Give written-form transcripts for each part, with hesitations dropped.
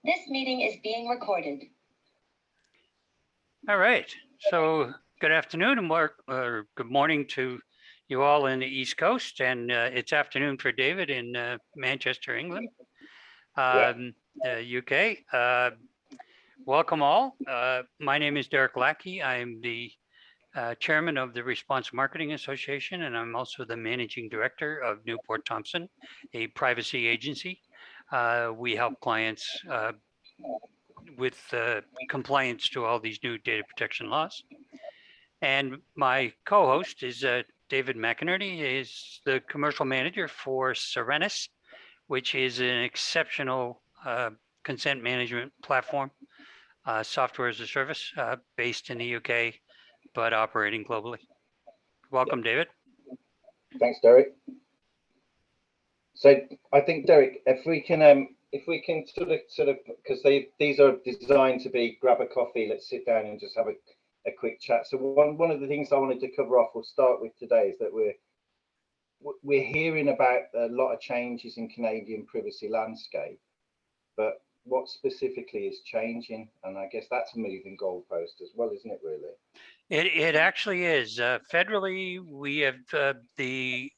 This meeting is being recorded. All right. So good afternoon or good morning to you all in the East Coast, and it's afternoon for David in Manchester, England, UK. Welcome all. My name is Derek Lackey. I'm the chairman of the Response Marketing Association, and I'm also the managing director of Newport Thompson, a privacy agency. We help clients with compliance to all these new data protection laws. And my co-host is David McInerney. Is the commercial manager for Serenus, which is an exceptional consent management platform, software as a service, based in the UK, but operating globally. Welcome, David. Thanks, Derek. So I think, Derek, if we can sort of because these are designed to be grab a coffee, let's sit down and just have a quick chat. So one of the things I wanted to cover off, we'll start with today, is that we're hearing about a lot of changes in Canadian privacy landscape, but what specifically is changing? And I guess that's a moving goalpost as well, isn't it, really? It actually is. Federally, we have the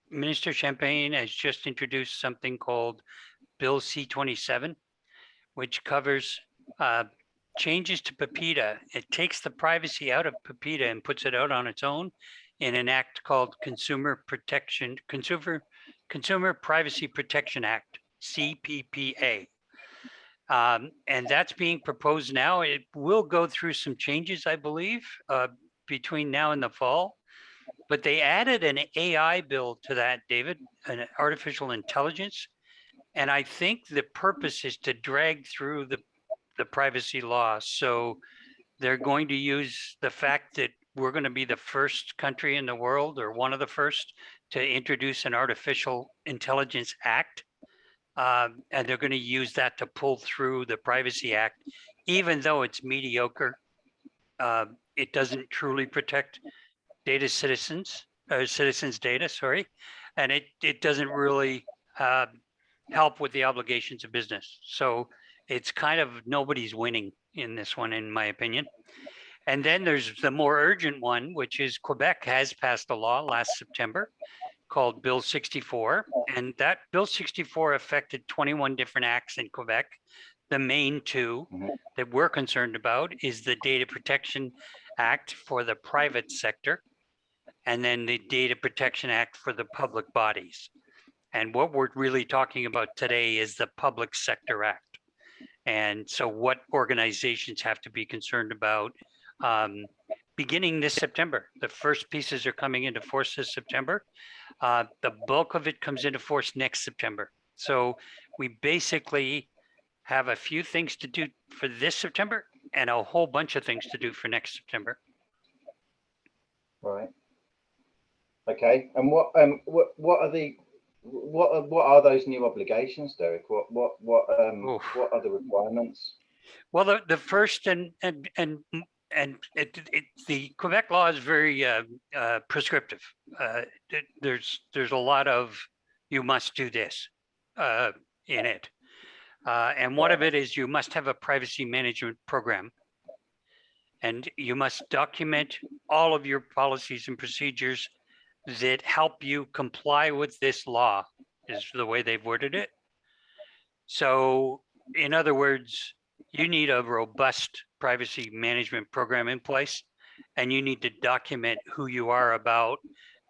Minister Champagne has just introduced something called Bill C-27, which covers changes to PIPEDA. It takes the privacy out of PIPEDA and puts it out on its own in an act called Consumer Privacy Protection Act, CPPA. And that's being proposed now. It will go through some changes, I believe, between now and the fall. But they added an AI bill to that, David, an artificial intelligence. And I think the purpose is to drag through the privacy law. So they're going to use the fact that we're going to be the first country in the world, or one of the first, to introduce an artificial intelligence act. And they're going to use that to pull through the Privacy Act, even though it's mediocre. It doesn't truly protect citizens' data, sorry. And it doesn't really help with the obligations of business. So it's kind of nobody's winning in this one, in my opinion. And then there's the more urgent one, which is Quebec has passed a law last September called Bill 64. And that Bill 64 affected 21 different acts in Quebec. The main two that we're concerned about is the Data Protection Act for the private sector, and then the Data Protection Act for the public bodies. And what we're really talking about today is the Public Sector Act. And so what organizations have to be concerned about beginning this September. The first pieces are coming into force this September. The bulk of it comes into force next September. So we basically have a few things to do for this September and a whole bunch of things to do for next September. Right. Okay. And what are those new obligations, Derek? What are the requirements? Well, the first the Quebec law is very prescriptive. There's a lot of you must do this in it, and one of it is you must have a privacy management program, and you must document all of your policies and procedures that help you comply with this law, is the way they've worded it. So, in other words, you need a robust privacy management program in place, and you need to document who you are about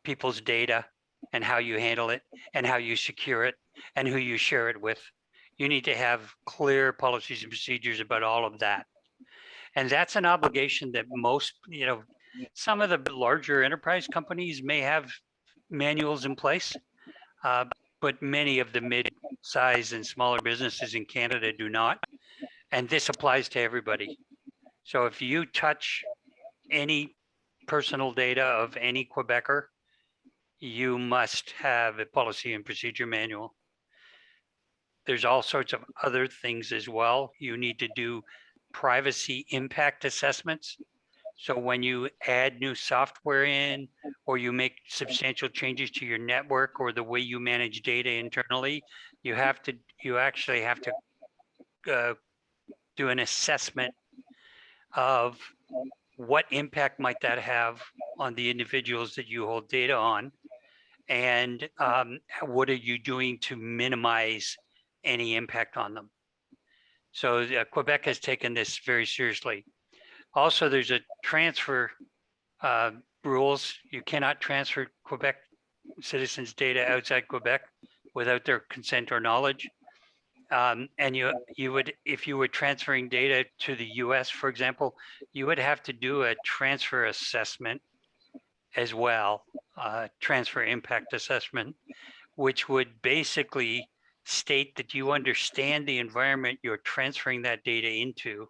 people's data and how you handle it and how you secure it and who you share it with. You need to have clear policies and procedures about all of that. And that's an obligation that most, some of the larger enterprise companies may have manuals in place, but many of the mid-size and smaller businesses in Canada do not. And this applies to everybody. So if you touch any personal data of any Quebecer, you must have a policy and procedure manual. There's all sorts of other things as well. You need to do privacy impact assessments. So when you add new software in, or you make substantial changes to your network or the way you manage data internally, you actually have to do an assessment of what impact might that have on the individuals that you hold data on, and what are you doing to minimize any impact on them. So Quebec has taken this very seriously. Also, there's a transfer rules. You cannot transfer Quebec citizens' data outside Quebec without their consent or knowledge. And you would, if you were transferring data to the US, for example, you would have to do a transfer assessment as well, transfer impact assessment, which would basically state that you understand the environment you're transferring that data into,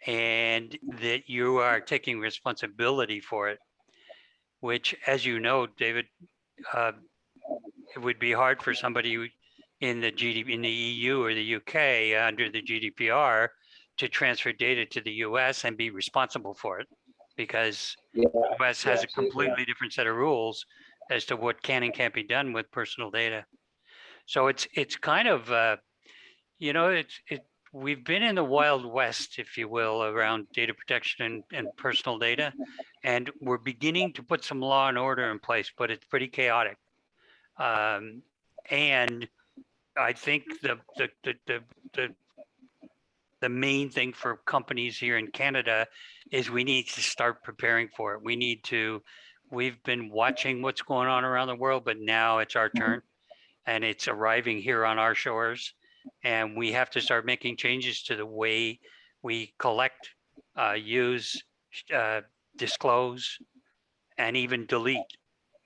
and that you are taking responsibility for it, which, as you know, David, it would be hard for somebody in the EU or the UK under the GDPR to transfer data to the US and be responsible for it, because the US has a completely different set of rules as to what can and can't be done with personal data. So it's kind of we've been in the Wild West, if you will, around data protection and personal data, and we're beginning to put some law and order in place, but it's pretty chaotic. And I think the main thing for companies here in Canada is we need to start preparing for it. We've been watching what's going on around the world, but now it's our turn, and it's arriving here on our shores. And we have to start making changes to the way we collect, use, disclose, and even delete.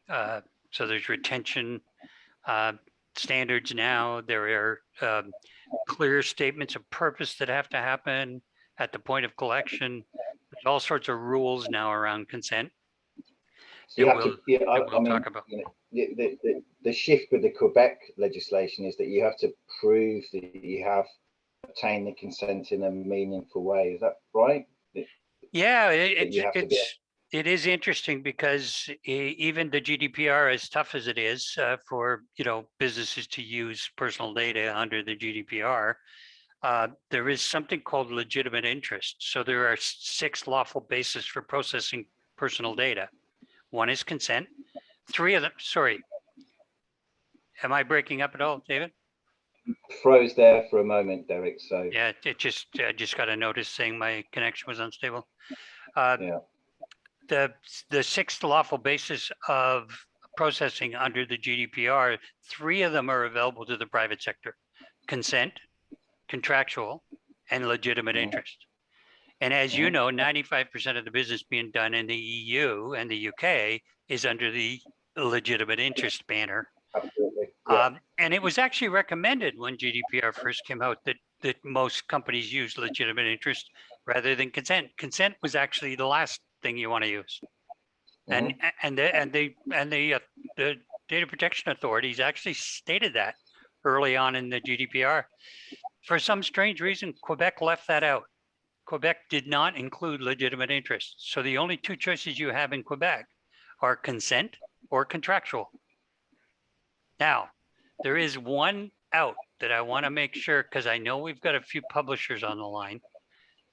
So there's retention standards now. There are clear statements of purpose that have to happen at the point of collection. There's all sorts of rules now around consent. So you have to, talk about. The shift with the Quebec legislation is that you have to prove that you have obtained the consent in a meaningful way. Is that right? Yeah, it is interesting because even the GDPR, as tough as it is for businesses to use personal data under the GDPR, there is something called legitimate interest. So there are 6 lawful bases for processing personal data. One is consent. 3 of them. Sorry, am I breaking up at all, David? Froze there for a moment, Derek. So yeah, I just got a notice saying my connection was unstable. yeah. The 6th lawful basis of processing under the GDPR, 3 of them are available to the private sector: consent, contractual, and legitimate interest. And as you know, 95% of the business being done in the EU and the UK is under the legitimate interest banner. Absolutely. Yeah. And it was actually recommended when GDPR first came out that most companies use legitimate interest rather than consent. Consent was actually the last thing you want to use. And the data protection authorities actually stated that early on in the GDPR. For some strange reason, Quebec left that out. Quebec did not include legitimate interest. So the only 2 choices you have in Quebec are consent or contractual. Now, there is one out that I want to make sure, because I know we've got a few publishers on the line,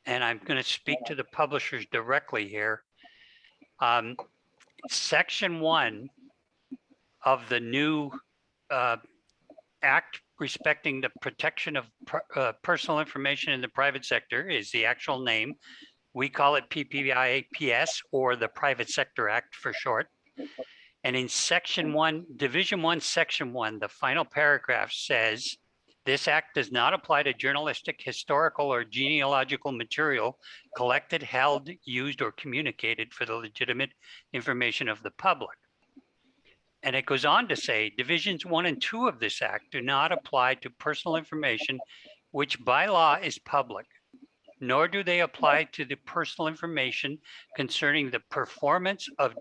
and I'm going to speak to the publishers directly here. Section 1 of the new Act respecting the protection of personal information in the private sector is the actual name. We call it PPIPS, or the Private Sector Act for short. And in Section 1, Division 1, Section 1, the final paragraph says, this act does not apply to journalistic, historical, or genealogical material collected, held, used, or communicated for the legitimate information of the public. And it goes on to say, Divisions 1 and 2 of this act do not apply to personal information which by law is public, nor do they apply to the personal information concerning the performance of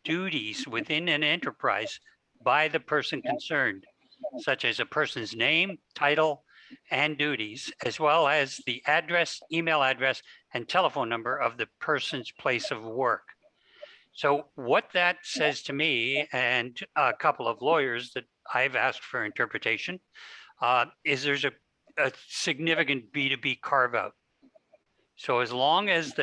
duties within an enterprise by the person concerned, such as a person's name, title, and duties, as well as the address, email address, and telephone number of the person's place of work. So what that says to me, and a couple of lawyers that I've asked for interpretation, is there's a a significant B2B carve out. So as long as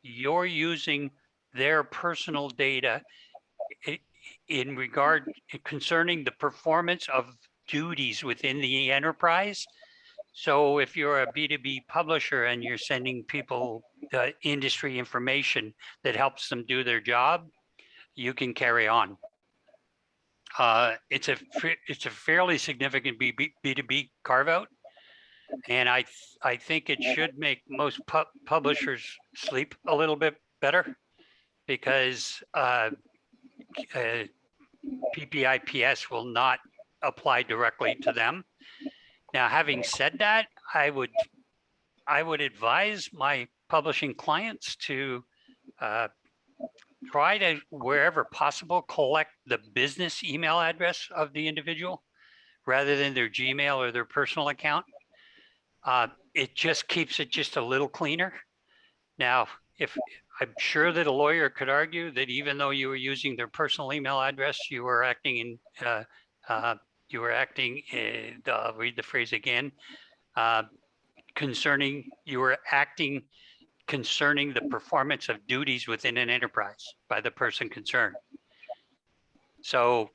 you're using their personal data in regard concerning the performance of duties within the enterprise. So if you're a B2B publisher and you're sending people industry information that helps them do their job, you can carry on. It's a fairly significant B2B carve out. And I think it should make most publishers sleep a little bit better, because PPIPS will not apply directly to them. Now, having said that, I would advise my publishing clients to try to, wherever possible, collect the business email address of the individual rather than their Gmail or their personal account. It just keeps it just a little cleaner. Now, if I'm sure that a lawyer could argue that even though you were using their personal email address, you were acting in, I'll read the phrase again, you were acting concerning the performance of duties within an enterprise by the person concerned. So,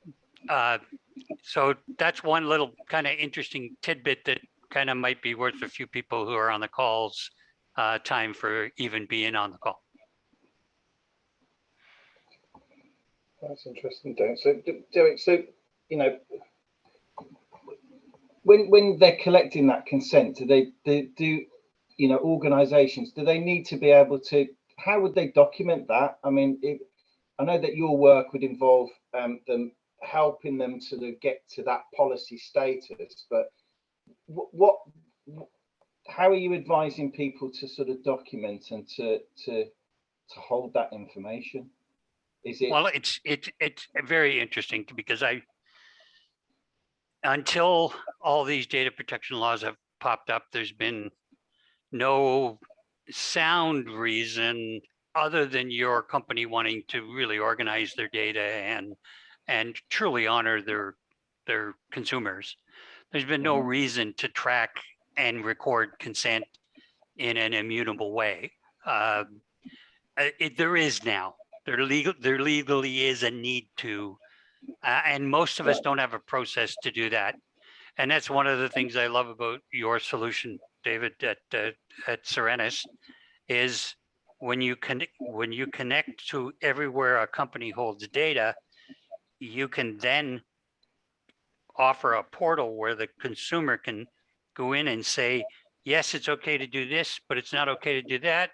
so that's one little kind of interesting tidbit that kind of might be worth a few people who are on the calls time for even being on the call. That's interesting, Derek. So, Derek, so, you know, when they're collecting that consent, do you know, organizations, do they need to be able to, how would they document that? I mean, I know that your work would involve them helping them to get to that policy status, but how are you advising people to sort of document and to hold that information? Is it? Well, it's very interesting, because until all these data protection laws have popped up, there's been no sound reason other than your company wanting to really organize their data and truly honor their consumers. There's been no reason to track and record consent in an immutable way. There is now. There legally is a need to, and most of us don't have a process to do that. And that's one of the things I love about your solution, David, at Serenus, is when you connect to everywhere a company holds data, you can then offer a portal where the consumer can go in and say, yes, it's okay to do this, but it's not okay to do that.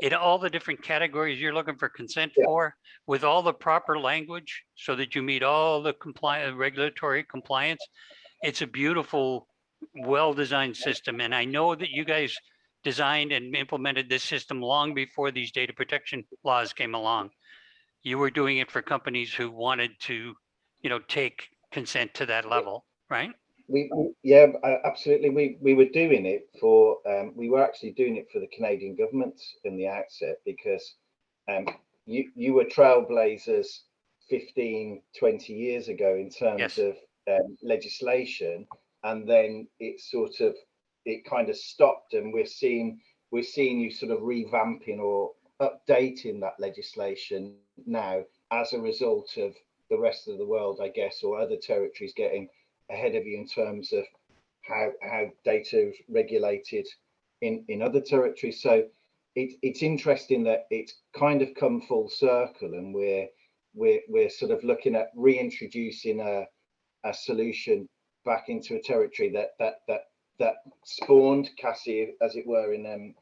In all the different categories you're looking for consent for, with all the proper language, so that you meet all the regulatory compliance. It's a beautiful, well-designed system. And I know that you guys designed and implemented this system long before these data protection laws came along. You were doing it for companies who wanted to, you know, take consent to that level, right? Yeah, absolutely. We were doing it for, we were actually doing it for the Canadian government in the outset, because you were trailblazers 15, 20 years ago in terms of legislation, and then it kind of stopped, and we're seeing you sort of revamping or updating that legislation now as a result of the rest of the world, I guess, or other territories getting ahead of you in terms of how data is regulated in other territories. So it's interesting that it's kind of come full circle, and we're sort of looking at reintroducing a solution back into a territory that spawned Cassie, as it were, in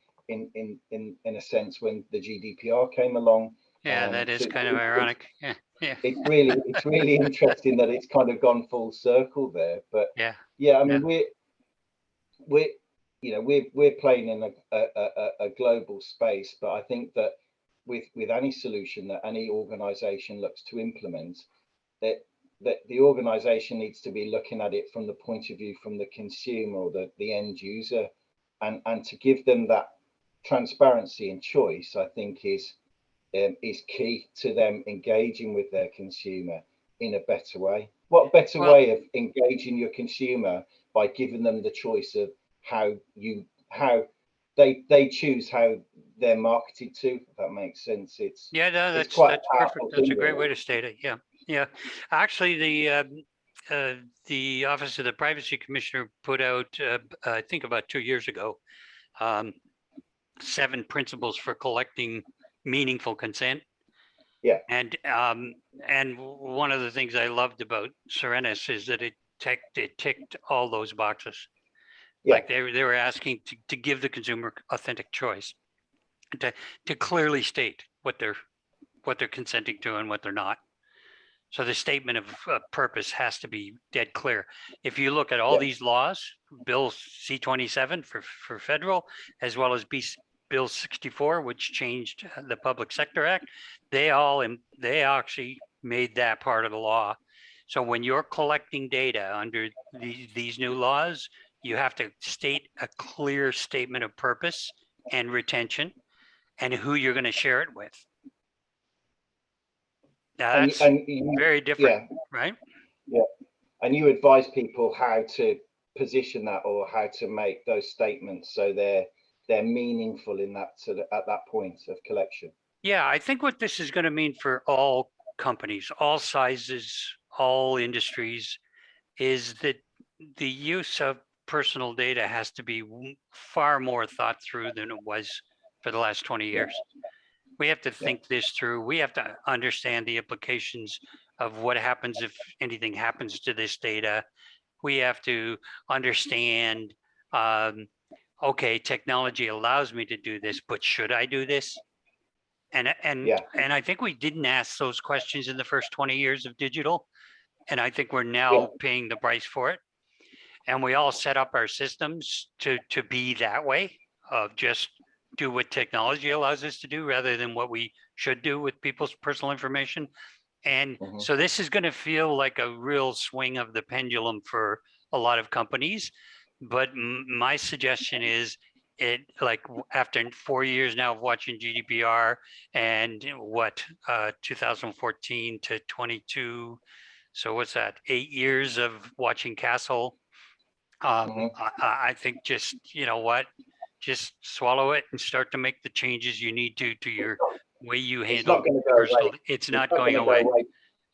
a sense, when the GDPR came along. Yeah, that is kind of ironic. Yeah. It's really interesting that it's kind of gone full circle there. But I mean, we're playing in a global space, but I think that with any solution that any organization looks to implement, that the organization needs to be looking at it from the point of view from the consumer or the end user, and to give them that transparency and choice, I think is key to them engaging with their consumer in a better way. What better way of engaging your consumer by giving them the choice of how they choose how they're marketed to. If that makes sense. Yeah, no, It's quite that's a perfect. powerful That's thing, a great really. way to state it. Yeah, yeah. Actually, the Office of the Privacy Commissioner put out, I think about 2 years ago, um, 7 principles for collecting meaningful consent. Yeah. And one of the things I loved about Serenus is that it ticked all those boxes. Yeah. Like they were asking to give the consumer authentic choice, to clearly state what they're consenting to and what they're not. So the statement of purpose has to be dead clear. If you look at all Yeah. these laws, Bill C-27 for federal, as well as Bill 64, which changed the Public Sector Act, they actually made that part of the law. So when you're collecting data under these new laws, you have to state a clear statement of purpose and retention and who you're going to share it with. Now that's very different, yeah, right? yeah. And you advise people how to position that or how to make those statements so they're meaningful in that sort of at that point of collection. Yeah, I think what this is going to mean for all companies, all sizes, all industries, is that the use of personal data has to be far more thought through than it was for the last 20 years. We have to think this through. We have to understand the implications of what happens if anything happens to this data. We have to understand, okay, technology allows me to do this, but should I do this? And I think we didn't ask those questions in the first 20 years of digital. And I think we're now paying the price for it. And we all set up our systems to be that way, of just do what technology allows us to do rather than what we should do with people's personal information. And so this is going to feel like a real swing of the pendulum for a lot of companies. But my suggestion is, it like after 4 years now of watching GDPR and 2014 to 22, so what's that, 8 years of watching Castle. I think just, you know what, just swallow it and start to make the changes you need to your way you handle personal. It's not going away.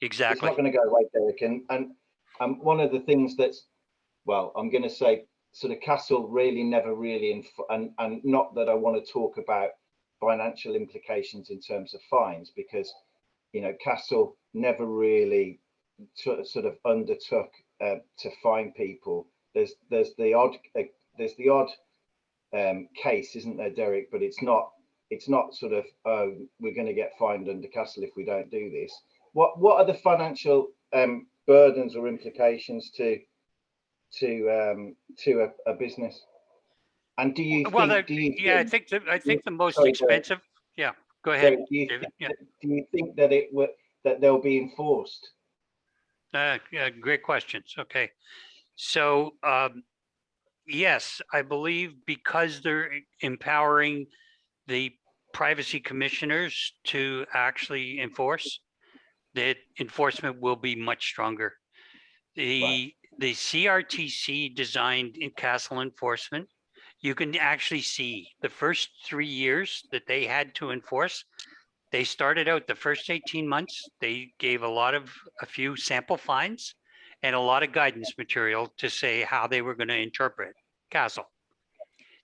Exactly. It's not going to go away, Derek. And one of the things that's, well, I'm going to say sort of Castle really never really, and not that I want to talk about financial implications in terms of fines, because, you know, Castle never really sort of undertook to fine people. There's the odd case, isn't there, Derek? But it's not sort of, oh, we're going to get fined under Castle if we don't do this. What are the financial burdens or implications to a business? And do you Well, think? I think the most expensive. Yeah, go ahead, Derek, David. Do you think that that they'll be enforced? Yeah, great questions. Okay, so yes, I believe because they're empowering the privacy commissioners to actually enforce, that enforcement will be much stronger. The CRTC designed in Castle enforcement. You can actually see the first 3 years that they had to enforce. They started out the first 18 months. They gave a few sample fines and a lot of guidance material to say how they were going to interpret Castle.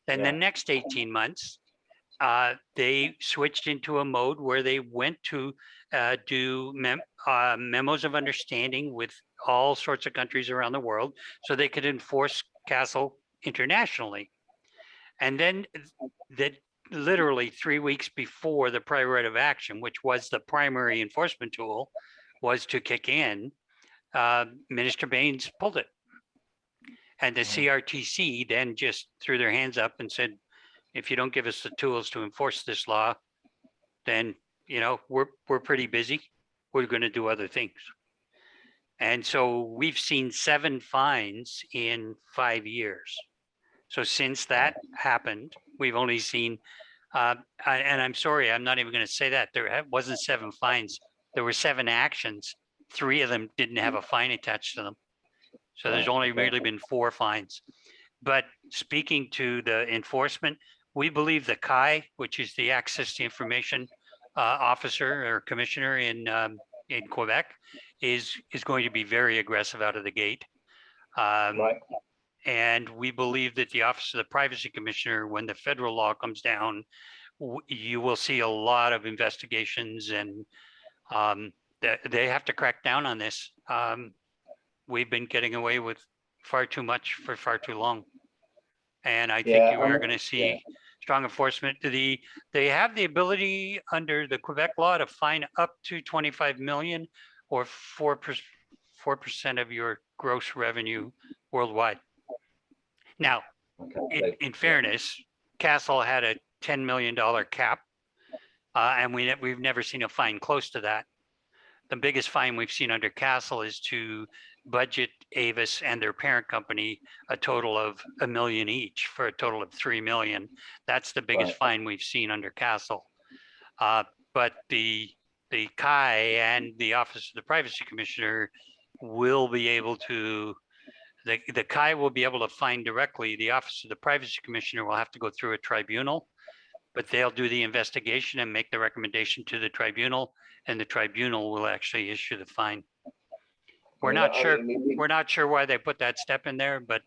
Then the next 18 months, they switched into a mode where they went to do memos of understanding with all sorts of countries around the world so they could enforce Castle internationally. And then that literally 3 weeks before the prior right of action, which was the primary enforcement tool, was to kick in, Minister Baines pulled it. And the CRTC then just threw their hands up and said, if you don't give us the tools to enforce this law, then, you know, we're pretty busy. We're going to do other things. And so we've seen 7 fines in 5 years. So since that happened, we've only seen, and I'm sorry, I'm not even going to say that. There wasn't 7 fines. There were 7 actions. 3 of them didn't have a fine attached to them. So there's Right, only okay. really been 4 fines. But speaking to the enforcement, we believe the CAI, which is the Access to Information Officer or Commissioner in Quebec, is going to be very aggressive out of the gate. Right. And we believe that the Office of the Privacy Commissioner, when the federal law comes down, you will see a lot of investigations, and they have to crack down on this. We've been getting away with far too much for far too long. And I think Yeah, you are going to see strong enforcement. They have the ability under the Quebec law to fine up to 25 million or 4% of your gross revenue worldwide. Now, okay. in fairness, Castle had a $10 million cap, and we've never seen a fine close to that. The biggest fine we've seen under Castle is to budget Avis and their parent company a total of $1 million each, for a total of $3 million. That's the biggest fine we've seen under Castle. But the CAI and the Office of the Privacy Commissioner will be able to, the CAI will be able to fine directly. The Office of the Privacy Commissioner will have to go through a tribunal, but they'll do the investigation and make the recommendation to the tribunal, and the tribunal will actually issue the fine. We're not sure. We're not sure why they put that step in there, but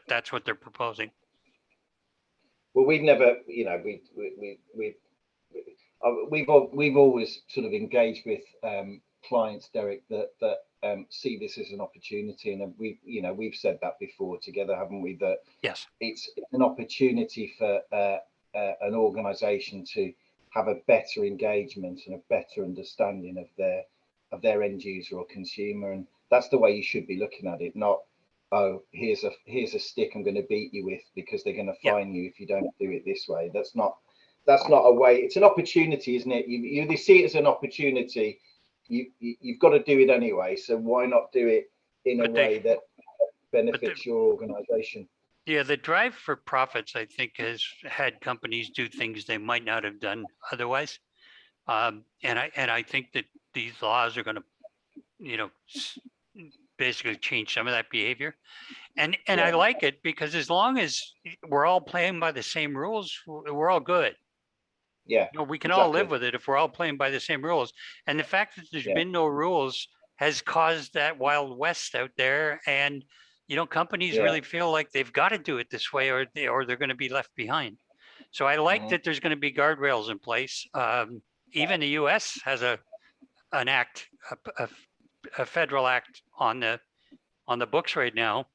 that's what they're proposing. Well, we've never, we've always sort of engaged with clients, Derek, that see this as an opportunity, and we've said that before together, haven't we? That yes, it's an opportunity for an organisation to have a better engagement and a better understanding of their end user or consumer, and that's the way you should be looking at it. Not, oh, here's a stick I'm going to beat you with because they're going to fine you if you don't do it this way. That's not a way. It's an opportunity, isn't it? You see it as an opportunity. You've got to do it anyway. So why not do it in a way that benefits your organisation? Yeah, the drive for profits, I think, has had companies do things they might not have done otherwise. And I think that these laws are going to, basically change some of that behavior. And I like it because as long as we're all playing by the same rules, we're all good. Yeah, we can all live with it if we're all playing by the same rules. And the fact that there's been no rules has caused that Wild West out there. And, companies really feel like they've got to do it this way, or they're going to be left behind. So I like that there's going to be guardrails in place. Even the US has an act, a federal act on the books right now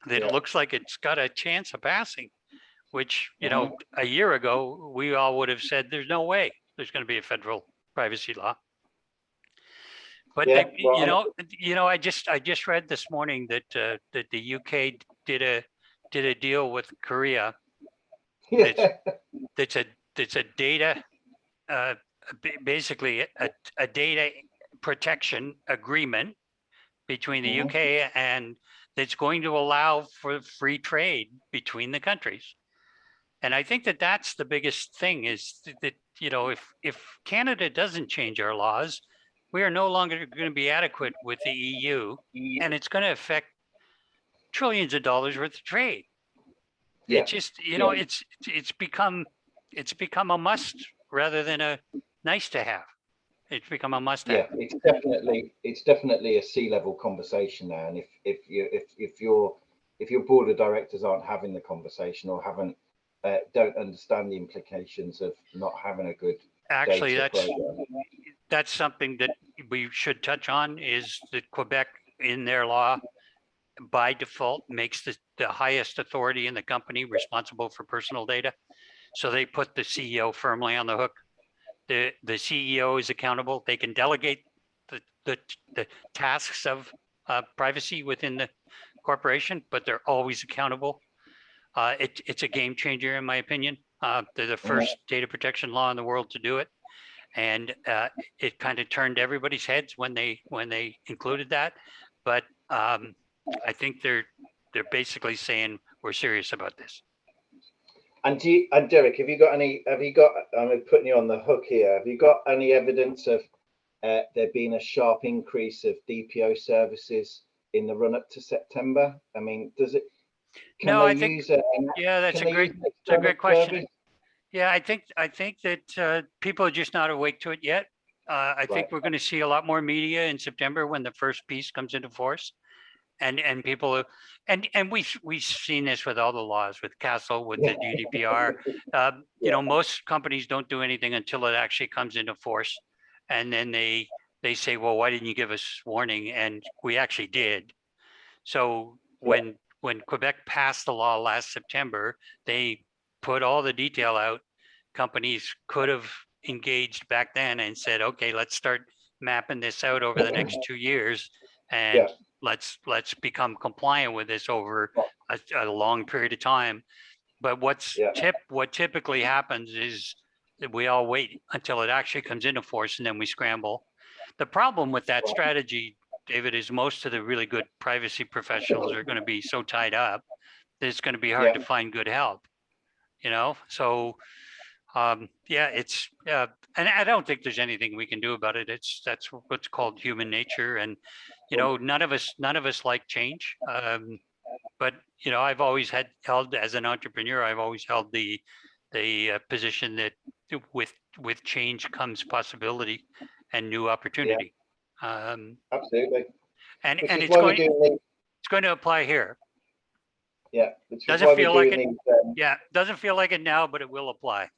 that it looks like it's got a chance of passing, which, a year ago, we all would have said there's no way there's going to be a federal privacy law. But I just read this morning that the UK did a deal with Korea. That's a data, basically a data protection agreement between the UK, and that's going to allow for free trade between the countries. And I think that that's the biggest thing, is that if Canada doesn't change our laws, we are no longer going to be adequate with the EU, and it's going to affect trillions of dollars worth of trade. It just, it's become a must rather than a nice to have. It's become a must have. Yeah, it's definitely a C-level conversation now, and if your board of directors aren't having the conversation or don't understand the implications of not having a good actually data program. That's something that we should touch on, is that Quebec in their law by default makes the highest authority in the company responsible for personal data. So they put the CEO firmly on the hook. The CEO is accountable. They can delegate the tasks of privacy within the corporation, but they're always accountable. It's a game changer, in my opinion. They're the first data protection law in the world to do it, and it kind of turned everybody's heads when they included that. But I think they're basically saying we're serious about this. And Derek, have you got? I'm putting you on the hook here. Have you got any evidence of there being a sharp increase of DPO services in the run up to September? I mean, does it? Can No, they I think, use it? yeah, that's Can a they use it's a external great question. service? Yeah, I think that people are just not awake to it yet. I think Right. we're going to see a lot more media in September when the first piece comes into force, and people and we've seen this with all the laws, with Castle, with the GDPR. You know, most companies don't do anything until it actually comes into force, and then they say, well, why didn't you give us warning? And we actually did. So when Quebec passed the law last September, they put all the detail out. Companies could have engaged back then and said, okay, let's start mapping this out over the next 2 years, and Yeah. let's become compliant with this over a long period of time. But what typically happens is that we all wait until it actually comes into force, and then we scramble. The problem with that strategy, David, is most of the really good privacy professionals are going to be so tied up that it's going to be hard to find good help. You know, so yeah, it's and I don't think there's anything we can do about it. That's what's called human nature, and you know, none of us like change. But you know, I've always held as an entrepreneur, I've always held the position that with change comes possibility and new opportunity. Absolutely. And Which is it's why we're doing these. it's going to apply here. Yeah. Which is Doesn't why feel we're like doing it. these. Yeah, doesn't feel like it now, but it will apply.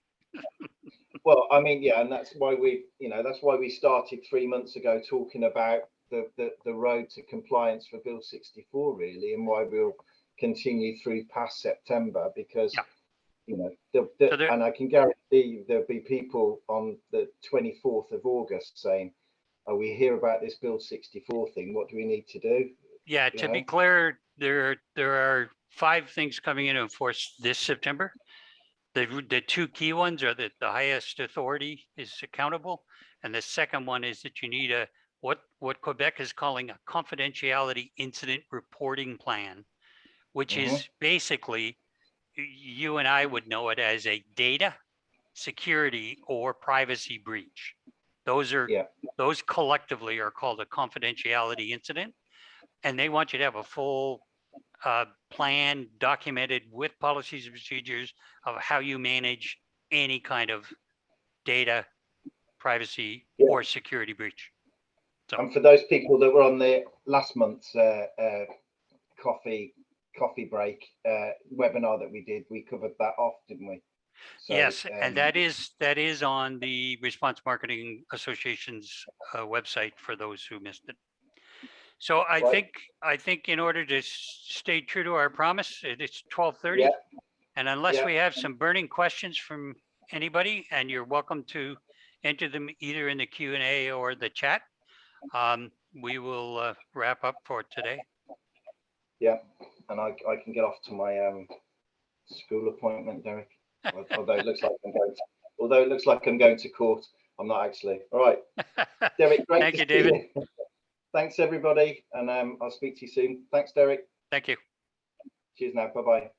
Well, I mean, yeah, and that's why that's why we started 3 months ago talking about the road to compliance for Bill 64, really, and why we'll continue through past September, because you know, and I can guarantee there'll be people on the 24th of August saying, "Oh, we hear about this Bill 64 thing. What do we need to do?" Yeah, to be clear, there are 5 things coming into force this September. The 2 key ones are that the highest authority is accountable, and the second one is that you need a what Quebec is calling a confidentiality incident reporting plan, which is basically, you and I would know it as a data security or privacy breach. Those collectively are called a confidentiality incident, and they want you to have a full plan documented with policies and procedures of how you manage any kind of data privacy or security breach. So, and for those people that were on the last month's coffee break webinar that we did, we covered that off, didn't we? So, yes, and that is on the Response Marketing Association's website for those who missed it. So I think in order to stay true to our promise, it's 12:30, and unless we have some burning questions from anybody, and you're welcome to enter them either in the Q&A or the chat, we will wrap up for today. Yeah, and I can get off to my school appointment, Derek. Although it looks like I'm going to court, I'm not actually. All right, Derek. Great. Thank you, David. Thanks, everybody, and I'll speak to you soon. Thanks, Derek. Thank you. Cheers now. Bye-bye.